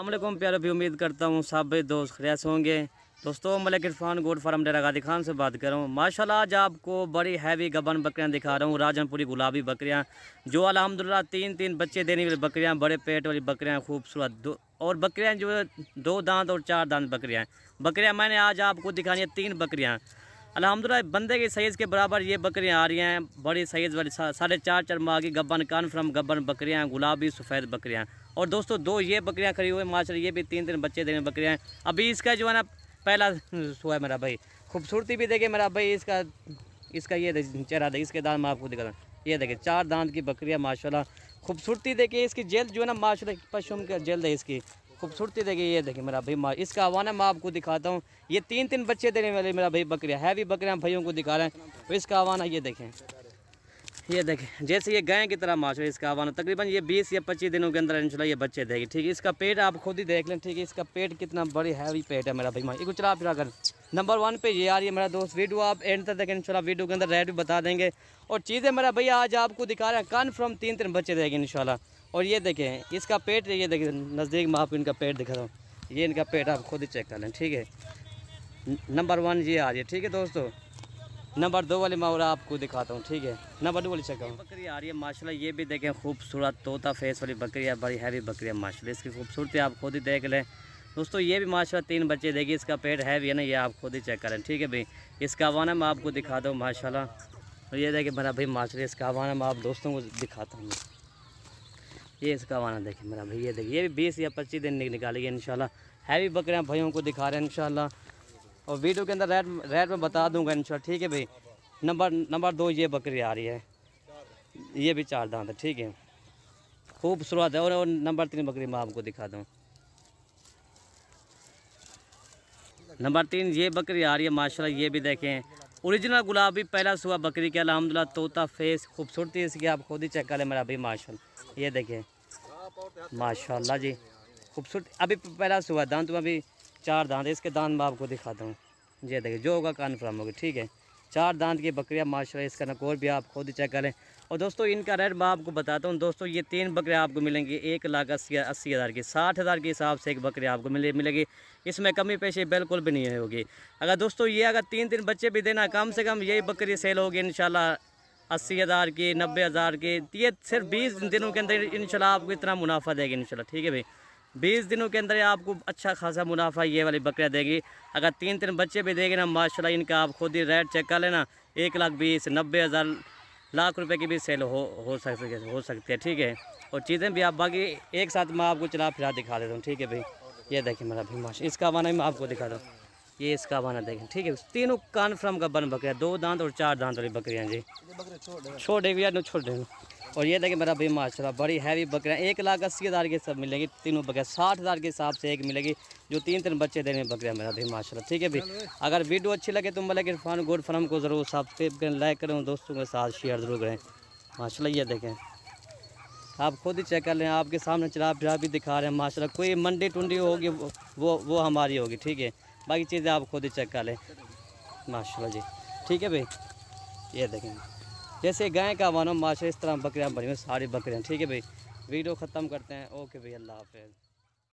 अस्सलामुअलैकुम प्यारे भी, उम्मीद करता हूँ सब भाई दोस्त खैरियत से होंगे। दोस्तों मलिक इरफान गोट फार्म डेरा गादी खान से बात कर रहा हूँ। माशाल्लाह आज आपको बड़ी हैवी गबन बकरियाँ दिखा रहा हूँ, राजनपुरी गुलाबी बकरियाँ जो अल्हम्दुलिल्लाह तीन बच्चे देने वाली बकरियाँ, बड़े पेट वाली बकरियाँ, खूबसूरत और बकरियाँ जो है 2 दांत और 4 दांत बकरियाँ मैंने आज आपको दिखानी है 3 बकरियाँ अल्हम्दुलिल्लाह बंदे की साइज़ के बराबर ये बकरियां आ रही हैं। बड़ी साइज़ वाली 4.5 माह की गब्बन कन्फर्म गब्बन बकरियां, गुलाबी सफ़ेद बकरियां। और दोस्तों 2 ये बकरियां खड़ी हुई माशाल्लाह, ये भी 3 बच्चे देने बकरियां हैं। अभी इसका जो है ना पहला सुहा है मेरा भाई, खूबसूरती भी देखे मेरा भाई, इसका ये चेहरा देखे, इसके दांत मैं आपको दिखा रहा हूँ। ये देखे 4 दांत की बकरियाँ माशाल्लाह, खूबसूरती देखिए, इसकी जल्द जो है ना माशाल्लाह पशम का जल्द है, इसकी खूबसूरती देखिए। ये देखिए मेरा भाई, इसका हवाना मैं आपको दिखाता हूँ। ये 3 बच्चे देने वाले मेरा भाई बकरियाँ, हैवी बकरियाँ भाइयों को दिखा रहे हैं। तो इसका हवाना ये देखें, ये देखें जैसे ये गाय की तरह माशा, इसका हवाना तकरीबन ये 20 या 25 दिनों के अंदर इंशाल्लाह ये बच्चे देगी। ठीक है, इसका पेट आप खुद ही देख लें। ठीक है, इसका पेट कितना बड़ी हैवी पेट है मेरा भाई। ये कुछ चला फिरा कर नंबर 1 पे ये आ रही है मेरा दोस्त। वीडियो आप एंड तक देखें, इंशाल्लाह वीडियो के अंदर रेट भी बता देंगे। और चीज़ें मेरा भैया आज आपको दिखा रहे हैं कन्फर्म 3 बच्चे देगी इंशाल्लाह। और ये देखें इसका पेट, ये देखें नज़दीक में आपको इनका पेट दिखा रहा हूँ। ये इनका पेट आप खुद ही चेक कर लें। ठीक है, नंबर 1 ये आ रही है। ठीक है दोस्तों, नंबर 2 वाली मैं और आपको दिखाता हूँ। ठीक है, नंबर 2 वाली चेक करो, बकरी आ रही है माशाल्लाह। ये भी देखें खूबसूरत तोता फेस वाली बकरी है, बड़ी हैवी बकरी है माशाल्लाह। इसकी खूबसूरती आप खुद ही देख लें दोस्तों। ये भी माशाल्लाह 3 बच्चे देगी। इसका पेट हैवी है ना, ये आप खुद ही चेक करें। ठीक है भाई, इसका हवाना मैं आपको दिखाता हूँ माशाल्लाह। और ये देखें मेरा भाई माशाल्लाह, इसका हवाना मैं आप दोस्तों को दिखाता हूँ। ये इसका हवाना देखें मेरा भाई, ये देखिए, ये भी 20 या 25 दिन निकालेगी इंशाल्लाह। हैवी बकरियाँ भाइयों को दिखा रहे हैं इंशाल्लाह। और वीडियो के अंदर रेट में बता दूंगा इंशाल्लाह। ठीक है भाई, नंबर 2 ये बकरी आ रही है, ये भी 4 दांत है। ठीक है, खूबसूरत है। और नंबर 3 बकरी मैं आपको दिखा दूँ। नंबर 3 ये बकरी आ रही है माशाल्लाह। ये भी देखें ओरिजिनल गुलाबी पहला सुहा बकरी के अल्हम्दुलिल्लाह, तोता फेस, खूबसूरती इसकी आप खुद ही चेक करें मेरा भाई माशाल्लाह। ये देखें माशाल्लाह जी, खूबसूरत। अभी पहला सुहा दांत में अभी 4 दांत है। इसके दांत मैं आपको दिखाता हूँ। ये देखिए जो होगा कन्फर्म होगी। ठीक है, 4 दांत की बकरियाँ माशाल्लाह। इसका नकोर भी आप खुद ही चेक करें। और दोस्तों इनका रेट मैं आपको बताता हूँ दोस्तों। ये 3 बकरियाँ आपको मिलेंगी 1,80,000 की, 60,000 के हिसाब से एक बकरी आपको मिलेगी। इसमें कमी पेशी बिल्कुल भी नहीं होगी। अगर दोस्तों ये अगर 3 बच्चे भी देना, कम से कम यही बकरी सेल होगी इंशाल्लाह 80,000 की, 90,000 की। ये सिर्फ 20 दिनों के अंदर इंशाल्लाह आपको इतना मुनाफा देगी इंशाल्लाह। ठीक है भाई, 20 दिनों के अंदर आपको अच्छा खासा मुनाफा ये वाली बकरियाँ देगी। अगर 3 बच्चे भी देगी ना माशाल्लाह, इनका आप खुद ही रेट चेक कर लेना। 1,20,000, 90,000, लाख रुपए की भी सेल हो सकती है। ठीक है, और चीज़ें भी आप बाकी एक साथ मैं आपको चला फिरा दिखा देता हूँ। ठीक है भाई, ये देखिए मेरा भी माशा, इसका हवाना मैं आपको दिखा दूँ। ये इसका हवाना देखें। ठीक है, 3 कन्फर्म का बन बकरियाँ, 2 दांत और 4 दांत वाली बकरियाँ जी। छोड़ देंगे या छोड़ देंगे। और ये देखिए मेरा भाई माशाल्लाह, बड़ी हैवी बकरियाँ 1,80,000 के सब मिलेंगी। तीनों बकरियाँ 60,000 के हिसाब से एक मिलेगी, जो 3 बच्चे देने बकरियाँ मेरा भाई माशाल्लाह। ठीक है भाई, अगर वीडियो अच्छी लगे तो मलिक इरफान गोट फार्म को ज़रूर सब्सक्राइब करें, लाइक करें, दोस्तों के साथ शेयर ज़रूर करें माशाल्लाह। ये देखें आप खुद ही चेक कर लें, आपके सामने चला फिरा भी दिखा रहे हैं माशाल्लाह। कोई मंडी टुंडी होगी वो हमारी होगी। ठीक है, बाकी चीज़ें आप खुद ही चेक कर लें माशाल्लाह जी। ठीक है भाई, ये देखें जैसे गाय का हवाना माशाल्लाह, इस तरह बकरियाँ बनी हुई सारी बकरियाँ। ठीक है भाई, वीडियो ख़त्म करते हैं। ओके भाई, अल्लाह हाफ़िज़।